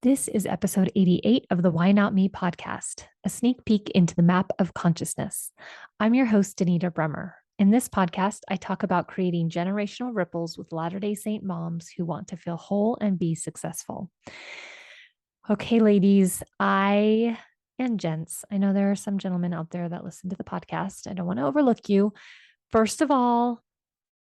This is episode 88 of the Why Not Me podcast, a sneak peek into the map of consciousness. I'm your host, Danita Bremer. In this podcast, I talk about creating generational ripples with Latter-day Saint moms who want to feel whole and be successful. Okay, ladies, and gents, I know there are some gentlemen out there that listen to the podcast. I don't want to overlook you. First of all,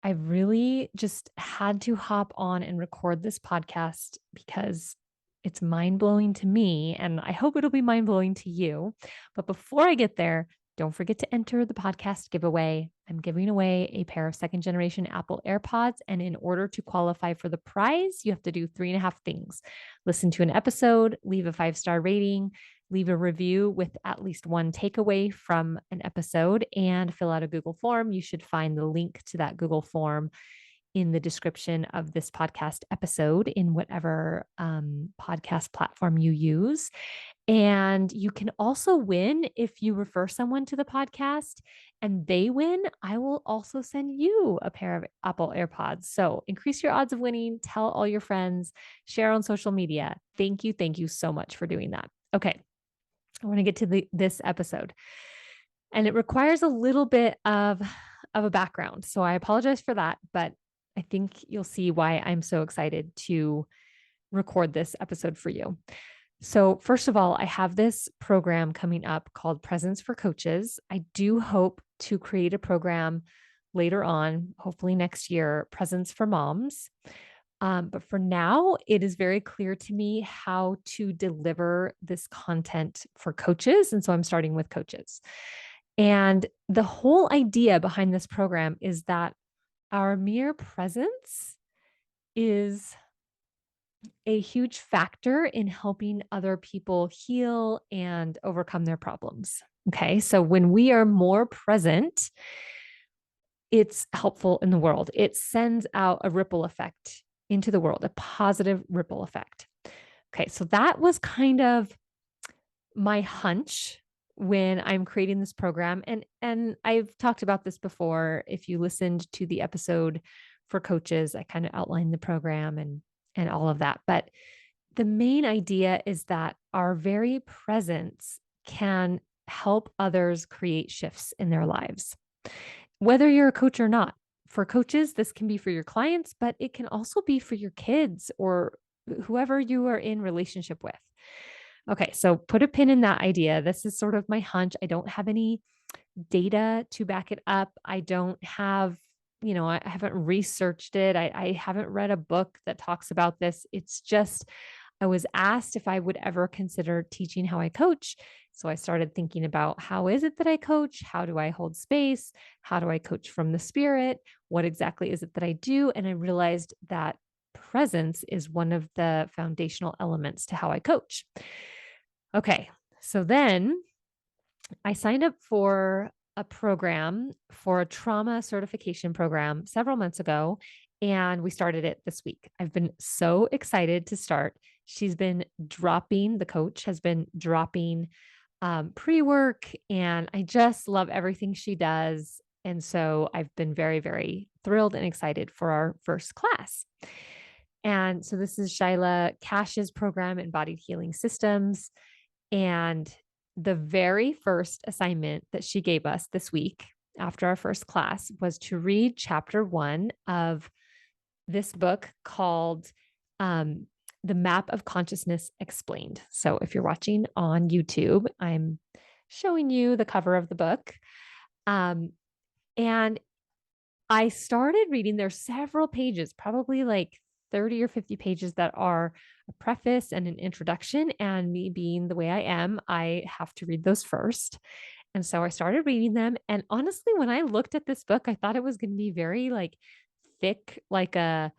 I really just had to hop on and record this podcast because it's mind blowing to me, and I hope it'll be mind blowing to you. But before I get there, don't forget to enter the podcast giveaway. I'm giving away a pair of second generation Apple AirPods. And in order to qualify for the prize, you have to do 3.5 things: listen to an episode, leave a 5-star rating, leave a review with at least one takeaway from an episode, and fill out a Google form. You should find the link to that Google form in the description of this podcast episode in whatever podcast platform you use. And you can also win if you refer someone to the podcast and they win. I will also send you a pair of Apple AirPods. So increase your odds of winning, tell all your friends, share on social media. Thank you. Thank you so much for doing that. Okay. I want to get to this episode, and it requires a little bit of a background. So I apologize for that, but I think you'll see why I'm so excited to record this episode for you. So first of all, I have this program coming up called Presence for Coaches. I do hope to create a program later on, hopefully next year, Presence for Moms. But for now, it is very clear to me how to deliver this content for coaches. And so I'm starting with coaches. And the whole idea behind this program is that our mere presence is a huge factor in helping other people heal and overcome their problems. Okay. So when we are more present, it's helpful in the world. It sends out a ripple effect into the world, a positive ripple effect. Okay. So that was kind of my hunch when I'm creating this program. And I've talked about this before. If you listened to the episode for coaches, I kind of outlined the program and all of that. But the main idea is that our very presence can help others create shifts in their lives, whether you're a coach or not. For coaches, this can be for your clients, but it can also be for your kids or whoever you are in relationship with. Okay, so put a pin in that idea. This is sort of my hunch. I don't have any data to back it up. I don't have, I haven't researched it. I haven't read a book that talks about this. It's just, I was asked if I would ever consider teaching how I coach. So I started thinking about, how is it that I coach? How do I hold space? How do I coach from the spirit? What exactly is it that I do? And I realized that presence is one of the foundational elements to how I coach. Okay, so then I signed up for a program, for a trauma certification program several months ago, and we started it this week. I've been so excited to start. The coach has been dropping pre-work, and I just love everything she does. And so I've been very, very thrilled and excited for our first class. And so this is Shyla Cash's program, Embodied Healing Systems. And the very first assignment that she gave us this week after our first class was to read chapter 1 of this book called The Map of Consciousness Explained. So if you're watching on YouTube, I'm showing you the cover of the book. And I started reading. There's several pages, probably like 30 or 50 pages, that are a preface and an introduction. And me being the way I am, I have to read those first. And so I started reading them. And honestly, when I looked at this book, I thought it was going to be very like thick, like a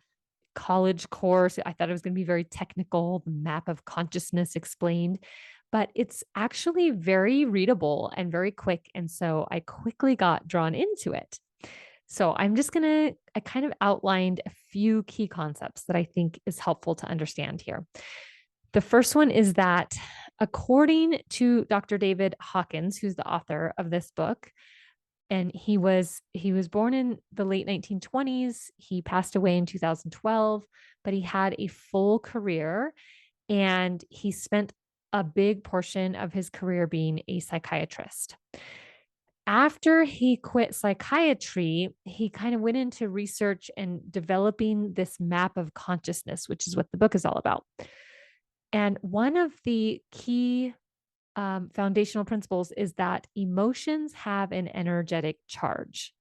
college course. I thought it was going to be very technical, the map of consciousness explained, but it's actually very readable and very quick. And so I quickly got drawn into it. So I kind of outlined a few key concepts that I think is helpful to understand here. The first one is that according to Dr. David Hawkins, who's the author of this book, and he was born in the late 1920s. He passed away in 2012, but he had a full career and he spent a big portion of his career being a psychiatrist. After he quit psychiatry, he kind of went into research and developing this map of consciousness, which is what the book is all about. And one of the key foundational principles is that emotions have an energetic charge.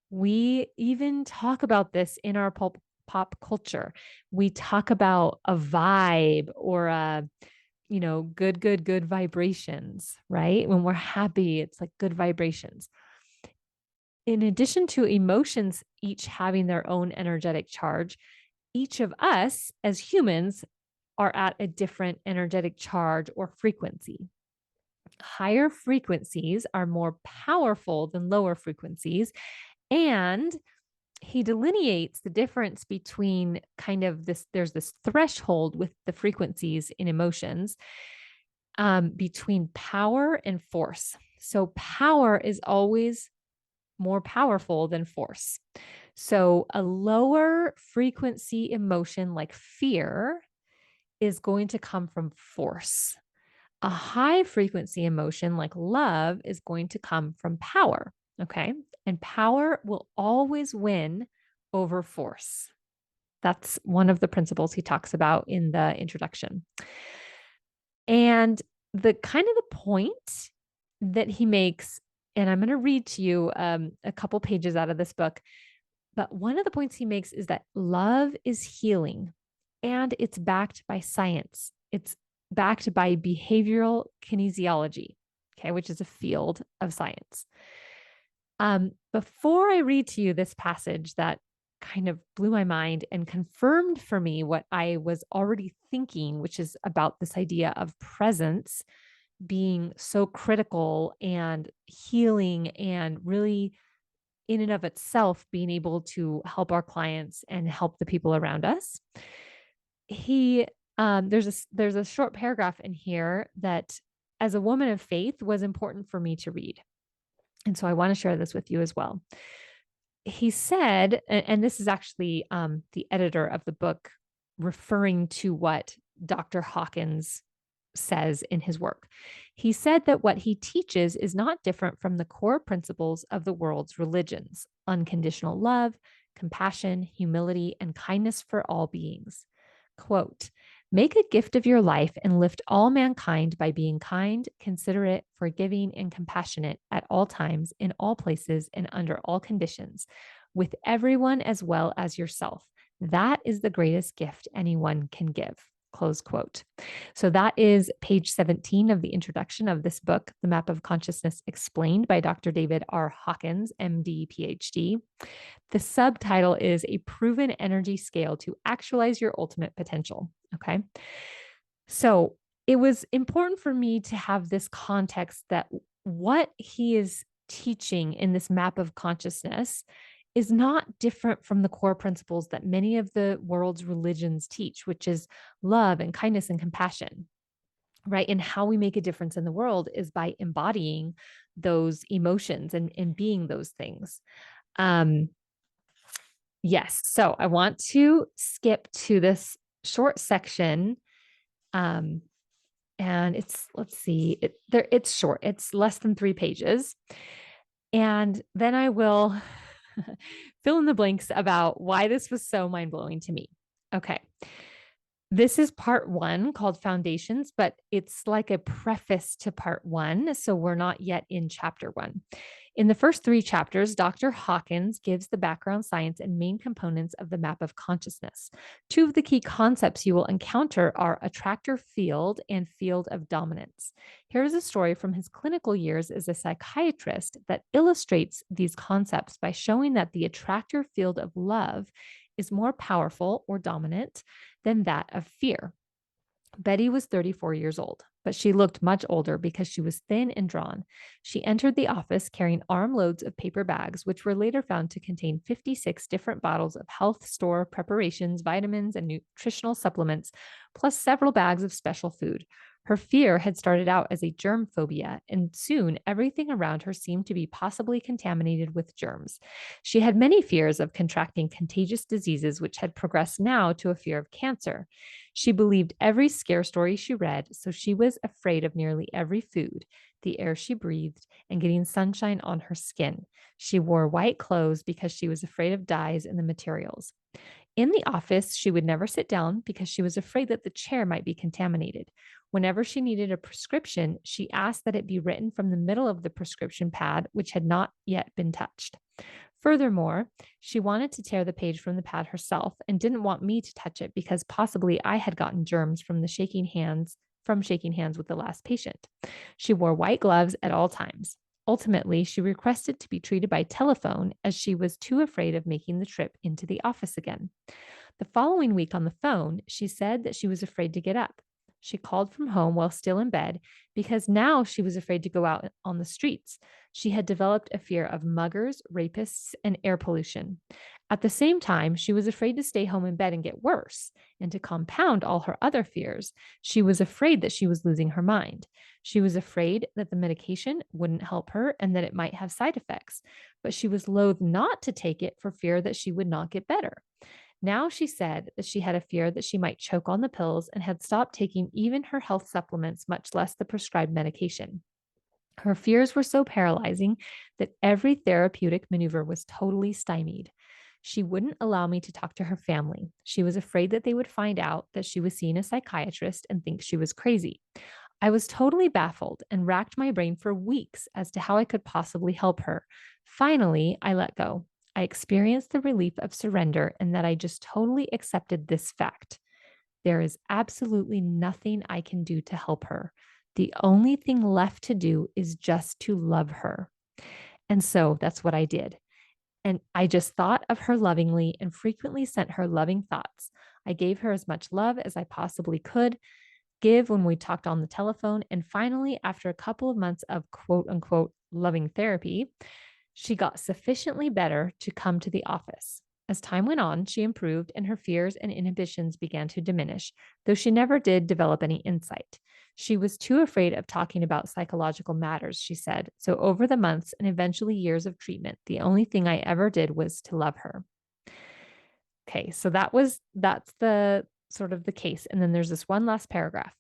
We even talk about this in our pop culture. We talk about a vibe or good vibrations, right? When we're happy, it's like good vibrations. In addition to emotions each having their own energetic charge, each of us as humans are at a different energetic charge or frequency. Higher frequencies are more powerful than lower frequencies. And he delineates the difference between kind of this, there's this threshold with the frequencies in emotions between power and force. So power is always more powerful than force. So a lower frequency emotion like fear is going to come from force. A high frequency emotion like love is going to come from power. Okay. And power will always win over force. That's one of the principles he talks about in the introduction. And the kind of the point that he makes, and I'm going to read to you a couple pages out of this book, but one of the points he makes is that love is healing and it's backed by science. It's backed by behavioral kinesiology, okay, which is a field of science. Before I read to you this passage that kind of blew my mind and confirmed for me what I was already thinking, which is about this idea of presence being so critical and healing and really in and of itself being able to help our clients and help the people around us. There's a short paragraph in here that as a woman of faith was important for me to read. And so I want to share this with you as well. He said, and this is actually the editor of the book referring to what Dr. Hawkins says in his work. He said that what he teaches is not different from the core principles of the world's religions: unconditional love, compassion, humility, and kindness for all beings. Quote, make a gift of your life and lift all mankind by being kind, considerate, forgiving, and compassionate at all times, in all places, and under all conditions, with everyone as well as yourself. That is the greatest gift anyone can give. Close quote. So that is page 17 of the introduction of this book, The Map of Consciousness Explained by Dr. David R. Hawkins, MD, PhD. The subtitle is A Proven Energy Scale to Actualize Your Ultimate Potential. Okay. So it was important for me to have this context that what he is teaching in this map of consciousness is not different from the core principles that many of the world's religions teach, which is love and kindness and compassion, right? And how we make a difference in the world is by embodying those emotions and being those things. Yes. So I want to skip to this short section. And let's see, it's short. It's less than 3 pages. And then I will fill in the blanks about why this was so mind-blowing to me. Okay. This is part 1 called Foundations, but it's like a preface to part 1. So we're not yet in chapter 1. In the first 3 chapters, Dr. Hawkins gives the background science and main components of the map of consciousness. 2 of the key concepts you will encounter are attractor field and field of dominance. Here's a story from his clinical years as a psychiatrist that illustrates these concepts by showing that the attractor field of love is more powerful or dominant than that of fear. Betty was 34 years old, but she looked much older because she was thin and drawn. She entered the office carrying armloads of paper bags, which were later found to contain 56 different bottles of health store preparations, vitamins, and nutritional supplements plus several bags of special food. Her fear had started out as a germ phobia, and soon everything around her seemed to be possibly contaminated with germs. She had many fears of contracting contagious diseases, which had progressed now to a fear of cancer. She believed every scare story she read, so she was afraid of nearly every food, the air she breathed, and getting sunshine on her skin. She wore white clothes because she was afraid of dyes in the materials. In the office, she would never sit down because she was afraid that the chair might be contaminated. Whenever she needed a prescription, she asked that it be written from the middle of the prescription pad, which had not yet been touched. Furthermore, she wanted to tear the page from the pad herself and didn't want me to touch it because possibly I had gotten germs from shaking hands with the last patient. She wore white gloves at all times. Ultimately, she requested to be treated by telephone as she was too afraid of making the trip into the office again. The following week on the phone, she said that she was afraid to get up. She called from home while still in bed because now she was afraid to go out on the streets. She had developed a fear of muggers, rapists, and air pollution. At the same time, she was afraid to stay home in bed and get worse. And to compound all her other fears, she was afraid that she was losing her mind. She was afraid that the medication wouldn't help her and that it might have side effects, but she was loath not to take it for fear that she would not get better. Now she said that she had a fear that she might choke on the pills and had stopped taking even her health supplements, much less the prescribed medication. Her fears were so paralyzing that every therapeutic maneuver was totally stymied. She wouldn't allow me to talk to her family. She was afraid that they would find out that she was seeing a psychiatrist and think she was crazy. I was totally baffled and racked my brain for weeks as to how I could possibly help her. Finally, I let go. I experienced the relief of surrender and that I just totally accepted this fact. There is absolutely nothing I can do to help her. The only thing left to do is just to love her. And so that's what I did. And I just thought of her lovingly and frequently sent her loving thoughts. I gave her as much love as I possibly could give when we talked on the telephone. And finally, after a couple of months of quote unquote loving therapy, she got sufficiently better to come to the office. As time went on, she improved and her fears and inhibitions began to diminish, though she never did develop any insight. She was too afraid of talking about psychological matters, she said. So over the months and eventually years of treatment, the only thing I ever did was to love her. Okay, so that's the sort of the case. And then there's this one last paragraph.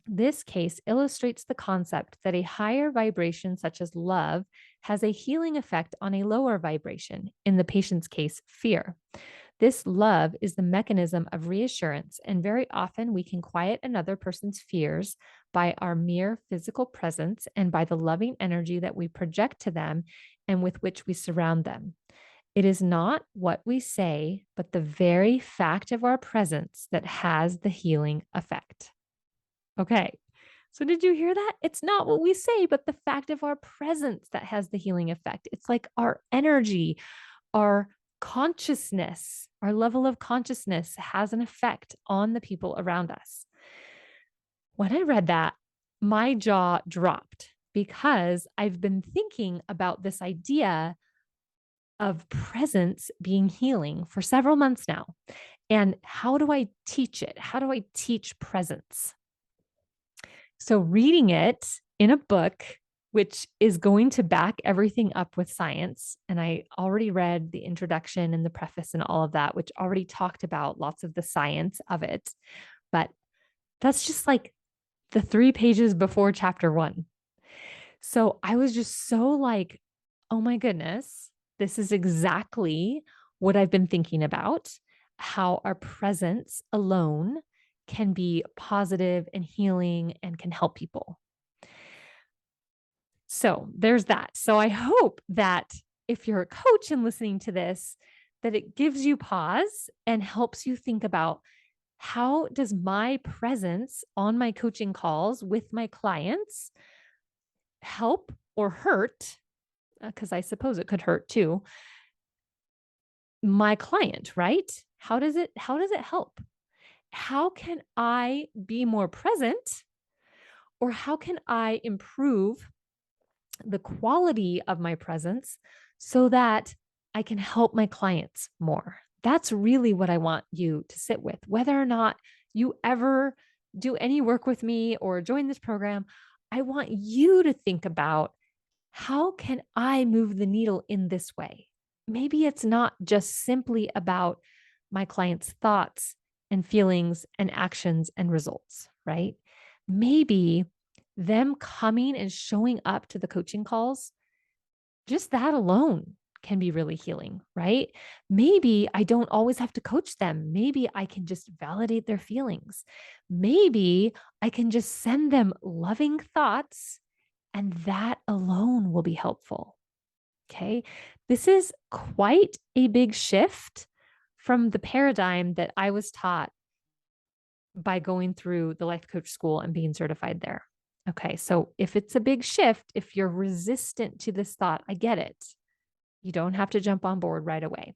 This case illustrates the concept that a higher vibration, such as love, has a healing effect on a lower vibration, in the patient's case, fear. This love is the mechanism of reassurance, and very often we can quiet another person's fears by our mere physical presence and by the loving energy that we project to them and with which we surround them. It is not what we say, but the very fact of our presence that has the healing effect. Okay. So did you hear that? It's not what we say, but the fact of our presence that has the healing effect. It's like our energy, our consciousness, our level of consciousness has an effect on the people around us. When I read that, my jaw dropped because I've been thinking about this idea of presence being healing for several months now. And how do I teach it? How do I teach presence? So, reading it in a book, which is going to back everything up with science. And I already read the introduction and the preface and all of that, which already talked about lots of the science of it. But that's just like the 3 pages before chapter 1. So I was just so like, oh my goodness, this is exactly what I've been thinking about, how our presence alone can be positive and healing and can help people. So there's that. So I hope that if you're a coach and listening to this, that it gives you pause and helps you think about how does my presence on my coaching calls with my clients help or hurt, because I suppose it could hurt too, my client, right? How does it help? How can I be more present, or how can I improve the quality of my presence so that I can help my clients more? That's really what I want you to sit with, whether or not you ever do any work with me or join this program, I want you to think about, how can I move the needle in this way? Maybe it's not just simply about my client's thoughts and feelings and actions and results, right? Maybe them coming and showing up to the coaching calls, just that alone can be really healing, right? Maybe I don't always have to coach them. Maybe I can just validate their feelings. Maybe I can just send them loving thoughts, and that alone will be helpful. Okay. This is quite a big shift from the paradigm that I was taught by going through the life coach school and being certified there. Okay. So if it's a big shift, if you're resistant to this thought, I get it. You don't have to jump on board right away.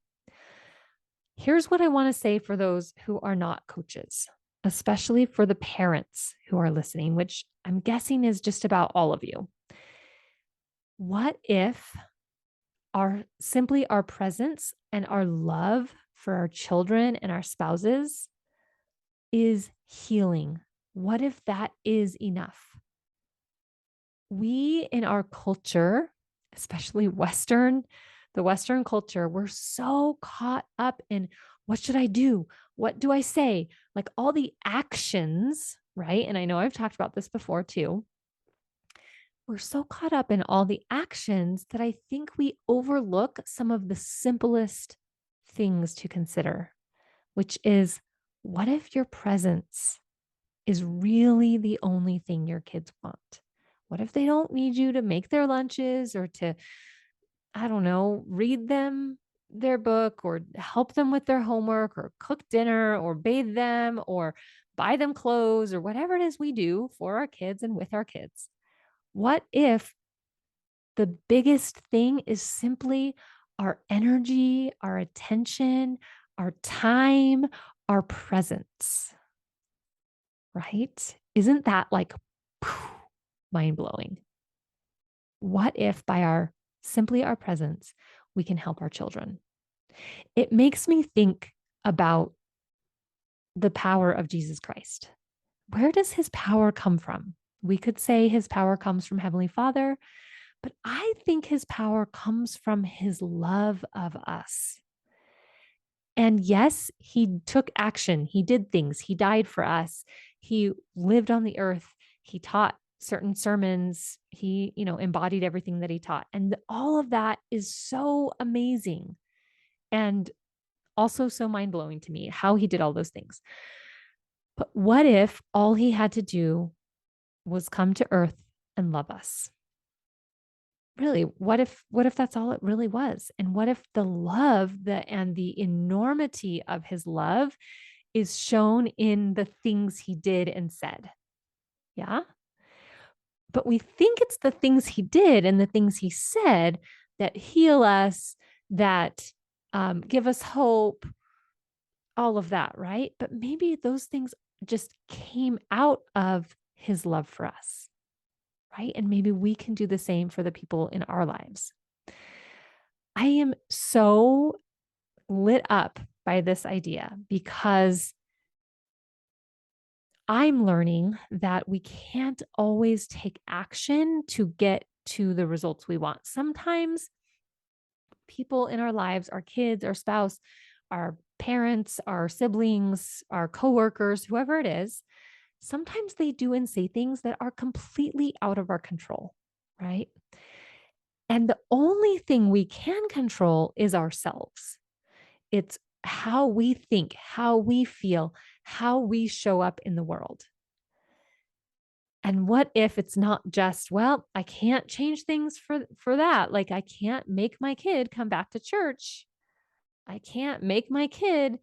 Here's what I want to say for those who are not coaches, especially for the parents who are listening, which I'm guessing is just about all of you. What if our presence and our love for our children and our spouses is healing? What if that is enough? We in our culture, especially the Western culture, we're so caught up in, what should I do? What do I say? Like all the actions, right? And I know I've talked about this before too. We're so caught up in all the actions that I think we overlook some of the simplest things to consider, which is, what if your presence is really the only thing your kids want? What if they don't need you to make their lunches or to, I don't know, read them their book or help them with their homework or cook dinner or bathe them or buy them clothes or whatever it is we do for our kids and with our kids? What if the biggest thing is simply our energy, our attention, our time, our presence, right? Isn't that like mind blowing? What if by simply our presence, we can help our children? It makes me think about the power of Jesus Christ. Where does his power come from? We could say his power comes from Heavenly Father, but I think his power comes from his love of us. And yes, he took action. He did things. He died for us. He lived on the earth. He taught certain sermons. He, embodied everything that he taught. And all of that is so amazing and also so mind-blowing to me, how he did all those things. But what if all he had to do was come to earth and love us? Really, what if that's all it really was? And what if the love and the enormity of his love is shown in the things he did and said? Yeah. But we think it's the things he did and the things he said that heal us, that give us hope, all of that, right? But maybe those things just came out of his love for us, right? And maybe we can do the same for the people in our lives. I am so lit up by this idea because I'm learning that we can't always take action to get to the results we want. Sometimes people in our lives, our kids, our spouse, our parents, our siblings, our coworkers, whoever it is, sometimes they do and say things that are completely out of our control, right? And the only thing we can control is ourselves. It's how we think, how we feel, how we show up in the world. And what if it's not just, well, I can't change things for that. Like I can't make my kid come back to church. I can't make my kid,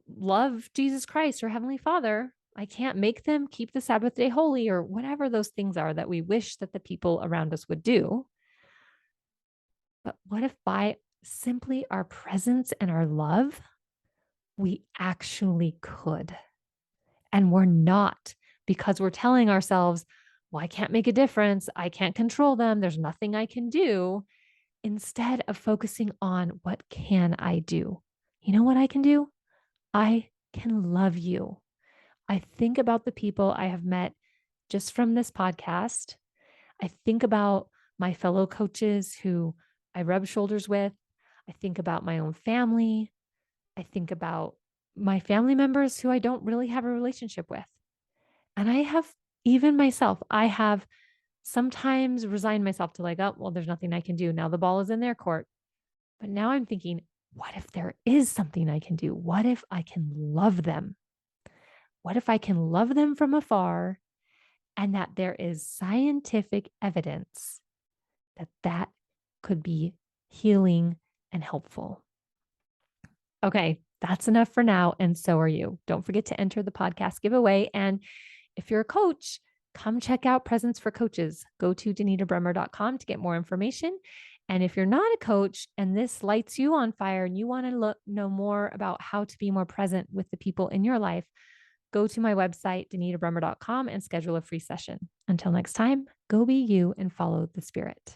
love Jesus Christ or Heavenly Father. I can't make them keep the Sabbath day holy or whatever those things are that we wish that the people around us would do. But what if by simply our presence and our love, we actually could? And we're not, because we're telling ourselves, well, I can't make a difference. I can't control them. There's nothing I can do. Instead of focusing on, what can I do? You know what I can do? I can love you. I think about the people I have met just from this podcast. I think about my fellow coaches who I rub shoulders with. I think about my own family. I think about my family members who I don't really have a relationship with. And I have, even myself, I have sometimes resigned myself to like, oh, well, there's nothing I can do. Now the ball is in their court. But now I'm thinking, what if there is something I can do? What if I can love them? What if I can love them from afar and that there is scientific evidence that that could be healing and helpful? Okay, that's enough for now. And so are you. Don't forget to enter the podcast giveaway. And if you're a coach, come check out Presence for Coaches. Go to danitabremmer.com to get more information. And if you're not a coach and this lights you on fire and you want to know more about how to be more present with the people in your life, go to my website, danitabremmer.com, and schedule a free session. Until next time, go be you and follow the spirit.